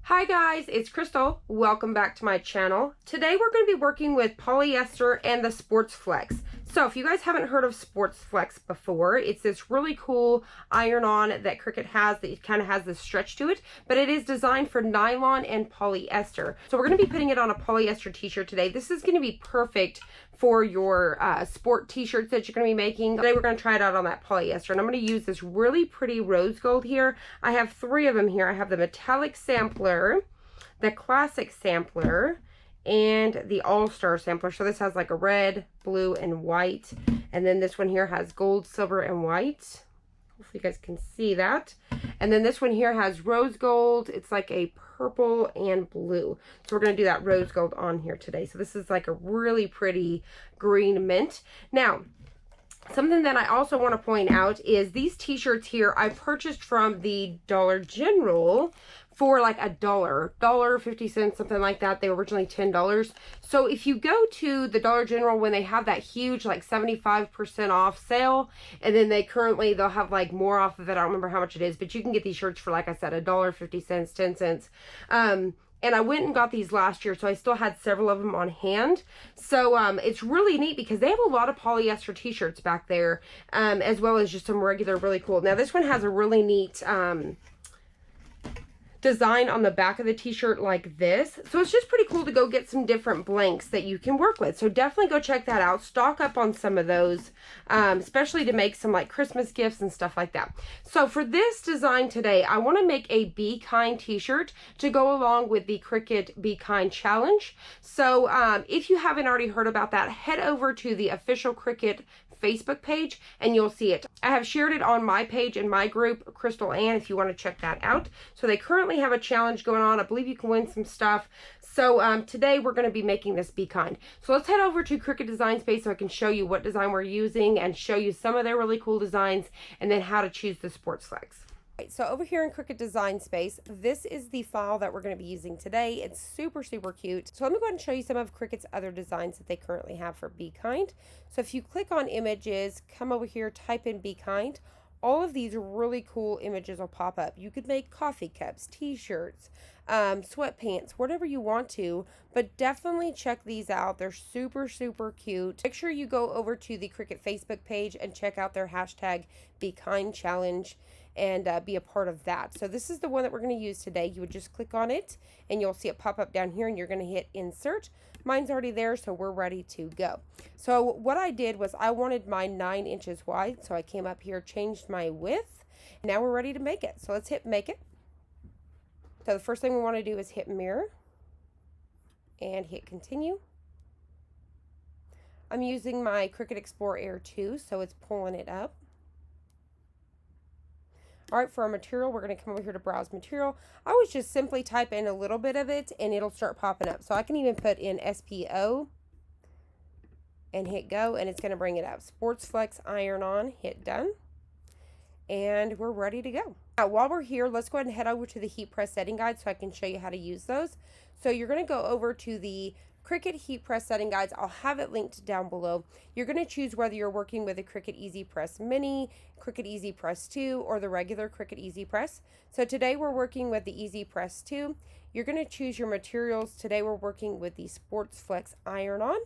Hi guys, it's Crystal. Welcome back to my channel. Today we're going to be working with polyester and the SportFlex. So if you guys haven't heard of SportFlex before, it's this really cool iron-on that Cricut has that kind of has this stretch to it, but it is designed for nylon and polyester. So we're going to be putting it on a polyester t-shirt today. This is going to be perfect for your sport t-shirts that you're going to be making. Today we're going to try it out on that polyester, and I'm going to use this really pretty rose gold here. I have three of them here. I have the metallic sampler, the classic sampler, and the all-star sampler. So this has like a red, blue, and white, and then this one here has gold, silver, and white. Hopefully you guys can see that. And then this one here has rose gold. It's like a purple and blue. So we're going to do that rose gold on here today. So this is like a really pretty green mint. Now, something that I also want to point out is these t-shirts here I purchased from the Dollar General for like $1.50, something like that. They were originally $10. So if you go to the Dollar General when they have that huge like 75% off sale, and then they'll have like more off of it. I don't remember how much it is, but you can get these shirts for, like I said, $1.50, 10 cents. And I went and got these last year, so I still had several of them on hand. So it's really neat because they have a lot of polyester t-shirts back there, as well as just some regular really cool. Now this one has a really neat design on the back of the t-shirt like this. So it's just pretty cool to go get some different blanks that you can work with. So definitely go check that out. Stock up on some of those, especially to make some like Christmas gifts and stuff like that. So for this design today, I want to make a Be Kind t-shirt to go along with the Cricut Be Kind challenge. So if you haven't already heard about that, head over to the official Cricut Facebook page and you'll see it. I have shared it on my page in my group, Crystal Ann, if you want to check that out. So they currently have a challenge going on. I believe you can win some stuff. So today we're going to be making this Be Kind. So let's head over to Cricut Design Space so I can show you what design we're using and show you some of their really cool designs and then how to choose the SportFlex. Right, so over here in Cricut Design Space, this is the file that we're going to be using today. It's super, super cute. So let me go ahead and show you some of Cricut's other designs that they currently have for Be Kind. So if you click on images, come over here, type in Be Kind, all of these really cool images will pop up. You could make coffee cups, t-shirts, sweatpants, whatever you want to, but definitely check these out. They're super, super cute. Make sure you go over to the Cricut Facebook page and check out their hashtag Be Kind Challenge and be a part of that. So this is the one that we're going to use today. You would just click on it and you'll see it pop up down here and you're going to hit insert. Mine's already there, so we're ready to go. So what I did was I wanted mine 9 inches wide, so I came up here, changed my width. Now we're ready to make it. So let's hit make it. So the first thing we want to do is hit mirror and hit continue. I'm using my Cricut Explore Air 2, so it's pulling it up. All right, for our material, we're going to come over here to browse material. I always just simply type in a little bit of it and it'll start popping up. So I can even put in SPO and hit go and it's going to bring it up. SportFlex iron-on, hit done. And we're ready to go. Now, while we're here, let's go ahead and head over to the heat press setting guide so I can show you how to use those. So you're going to go over to the Cricut heat press setting guides. I'll have it linked down below. You're going to choose whether you're working with a Cricut Easy Press Mini, Cricut Easy Press 2, or the regular Cricut Easy Press. So today we're working with the Easy Press 2. You're going to choose your materials. Today we're working with the SportFlex iron-on.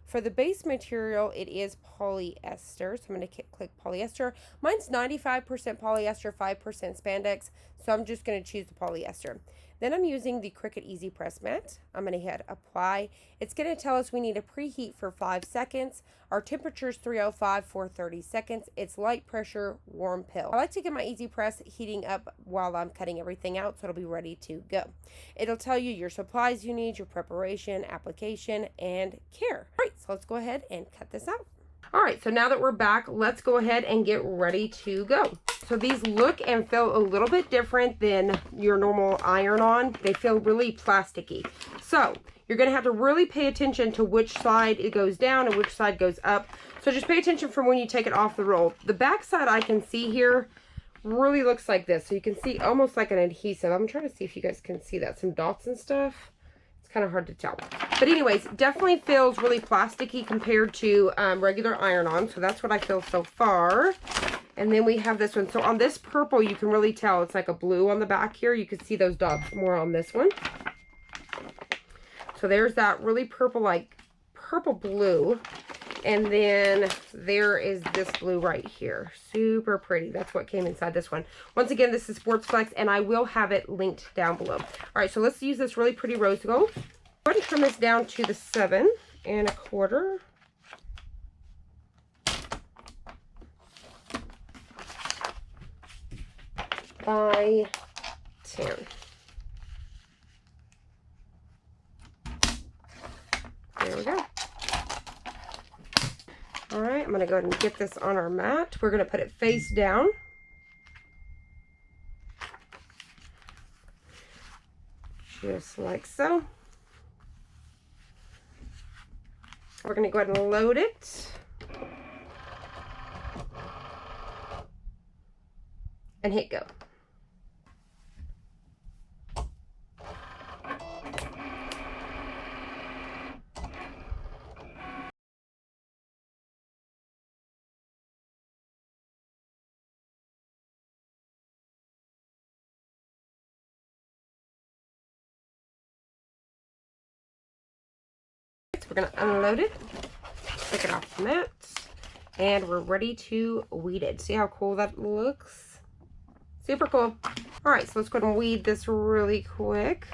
For the base material, it is polyester, so I'm going to click polyester. Mine's 95% polyester, 5% spandex, so I'm just going to choose the polyester. Then I'm using the Cricut Easy Press Mat. I'm going to hit apply. It's going to tell us we need to preheat for 5 seconds. Our temperature is 305 for 30 seconds. It's light pressure, warm pill. I like to get my Easy Press heating up while I'm cutting everything out so it'll be ready to go. It'll tell you your supplies you need, your preparation, application, and care. All right, so let's go ahead and cut this out. All right, so now that we're back, let's go ahead and get ready to go. So these look and feel a little bit different than your normal iron-on. They feel really plasticky. So you're going to have to really pay attention to which side it goes down and which side goes up. So just pay attention from when you take it off the roll. The back side I can see here really looks like this. So you can see almost like an adhesive. I'm trying to see if you guys can see that. Some dots and stuff. Kind of hard to tell, but anyways, definitely feels really plasticky compared to regular iron-on, so that's what I feel so far. And then we have this one. So on this purple, you can really tell it's like a blue on the back here. You can see those dots more on this one. So there's that really purple, like purple blue. And then there is this blue right here. Super pretty. That's what came inside this one. Once again, this is SportFlex, and I will have it linked down below. All right, so let's use this really pretty rose gold. Go ahead and trim this down to the 7 1/4. By 10. There we go. All right, I'm going to go ahead and get this on our mat. We're going to put it face down. Just like so. We're going to go ahead and load it. And hit go. We're going to unload it, take it off the mat, and we're ready to weed it. See how cool that looks? Super cool. All right, so let's go ahead and weed this really quick.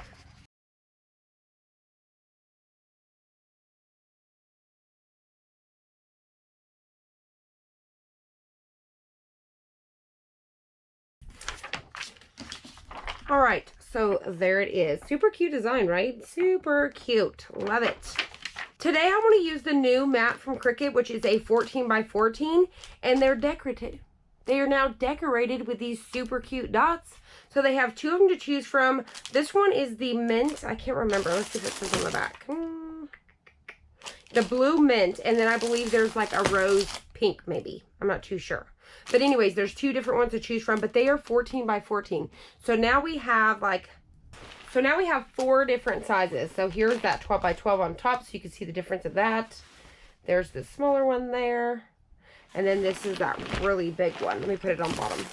All right, so there it is. Super cute design, right? Super cute. Love it. Today I want to use the new mat from Cricut, which is a 14 by 14, and they're decorative. They are now decorated with these super cute dots. So they have 2 of them to choose from. This one is the mint. I can't remember. Let's see if it says on the back. The blue mint, and then I believe there's like a rose pink maybe. I'm not too sure. But anyways, there's 2 different ones to choose from, but they are 14 by 14. So now we have 4 different sizes. So here's that 12 by 12 on top, so you can see the difference of that. There's the smaller one there. And then this is that really big one. Let me put it on bottom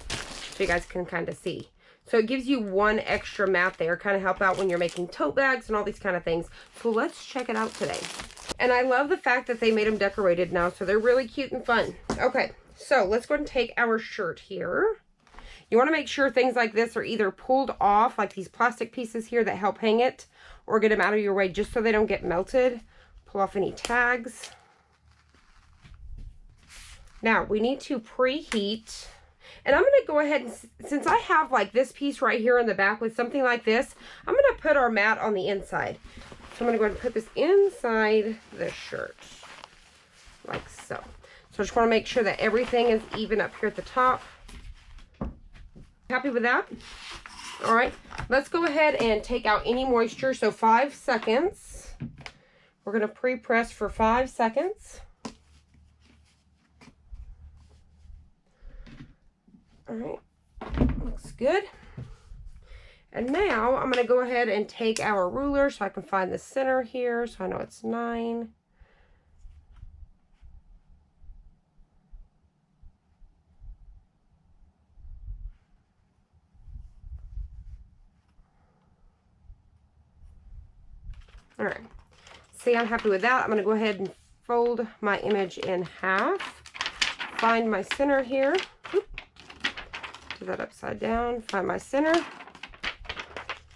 so you guys can kind of see. So it gives you 1 extra mat there, kind of help out when you're making tote bags and all these kind of things. So let's check it out today. And I love the fact that they made them decorated now, so they're really cute and fun. Okay, so let's go ahead and take our shirt here. You want to make sure things like this are either pulled off, like these plastic pieces here that help hang it, or get them out of your way just so they don't get melted. Pull off any tags. Now, we need to preheat. And I'm going to go ahead and, since I have like this piece right here in the back with something like this, I'm going to put our mat on the inside. So I'm going to go ahead and put this inside the shirt, like so. So I just want to make sure that everything is even up here at the top. Happy with that? All right, let's go ahead and take out any moisture. So 5 seconds. We're going to pre-press for 5 seconds. All right, looks good. And now I'm going to go ahead and take our ruler so I can find the center here. So I know it's 9. All right, see, I'm happy with that. I'm going to go ahead and fold my image in half. Find my center here. Oop. Do that upside down. Find my center.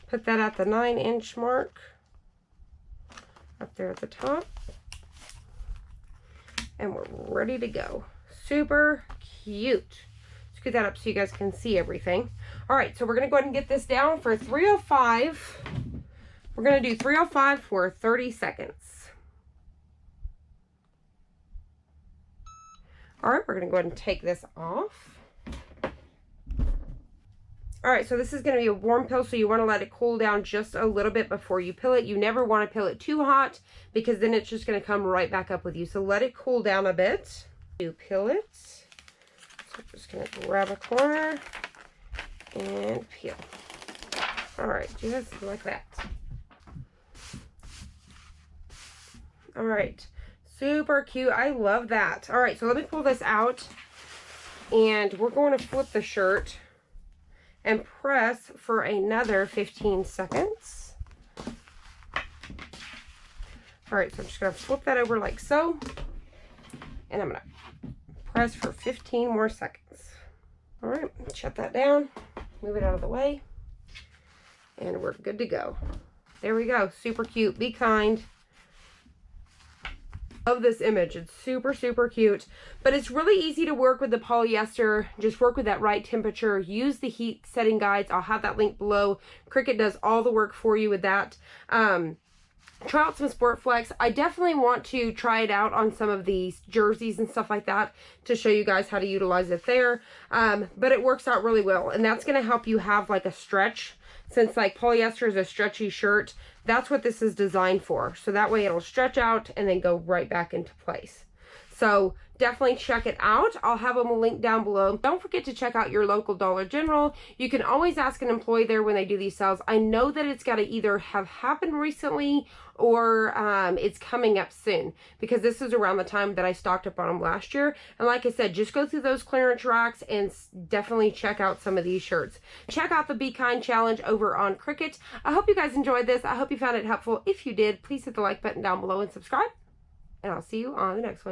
Put that at the 9-inch mark. Up there at the top. And we're ready to go. Super cute. Scoot that up so you guys can see everything. All right, so we're going to go ahead and get this down for 305. We're going to do 305 for 30 seconds. All right, we're going to go ahead and take this off. All right, so this is going to be a warm pill, so you want to let it cool down just a little bit before you pill it. You never want to pill it too hot because then it's just going to come right back up with you. So let it cool down a bit. You peel it. So I'm just going to grab a corner and peel. All right, just like that. All right, Super cute. I love that. All right, so let me pull this out. And we're going to flip the shirt and press for another 15 seconds. All right, so I'm just going to flip that over like so. And I'm going to press for 15 more seconds. All right, shut that down. Move it out of the way. And we're good to go. There we go. Super cute. Be kind. Love this image. It's super, super cute. But it's really easy to work with the polyester. Just work with that right temperature. Use the heat setting guides. I'll have that link below. Cricut does all the work for you with that. Try out some SportFlex. I definitely want to try it out on some of these jerseys and stuff like that to show you guys how to utilize it there. But it works out really well. And that's going to help you have like a stretch. Since like polyester is a stretchy shirt, that's what this is designed for. So that way it'll stretch out and then go right back into place. So definitely check it out. I'll have them linked down below. Don't forget to check out your local Dollar General. You can always ask an employee there when they do these sales. I know that it's got to either have happened recently or it's coming up soon, because this is around the time that I stocked up on them last year. And like I said, just go through those clearance racks and definitely check out some of these shirts. Check out the Be Kind Challenge over on Cricut. I hope you guys enjoyed this. I hope you found it helpful. If you did, please hit the like button down below and subscribe. And I'll see you on the next one.